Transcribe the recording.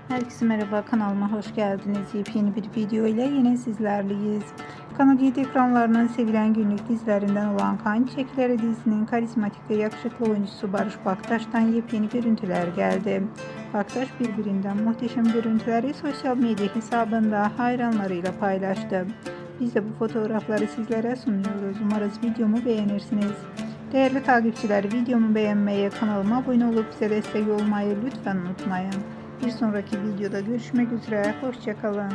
Herkese merhaba, kanalıma hoş geldiniz. Yepyeni bir video ile yine sizlerleyiz. Kanal 7 ekranlarının sevilen günlük dizilerinden olan Kan Çiçekleri dizisinin karizmatik ve yakışıklı oyuncusu Bariş Baktaş'tan yepyeni görüntüler geldi. Baktaş birbirinden muhteşem görüntüleri sosyal medya hesabında hayranlarıyla paylaştı. Biz de bu fotoğrafları sizlere sunuyoruz. Umarız videomu beğenirsiniz. Değerli takipçiler, videomu beğenmeyi, kanalıma abone olup bize destek olmayı lütfen unutmayın. Bir sonraki videoda görüşmek üzere. Hoşça kalın.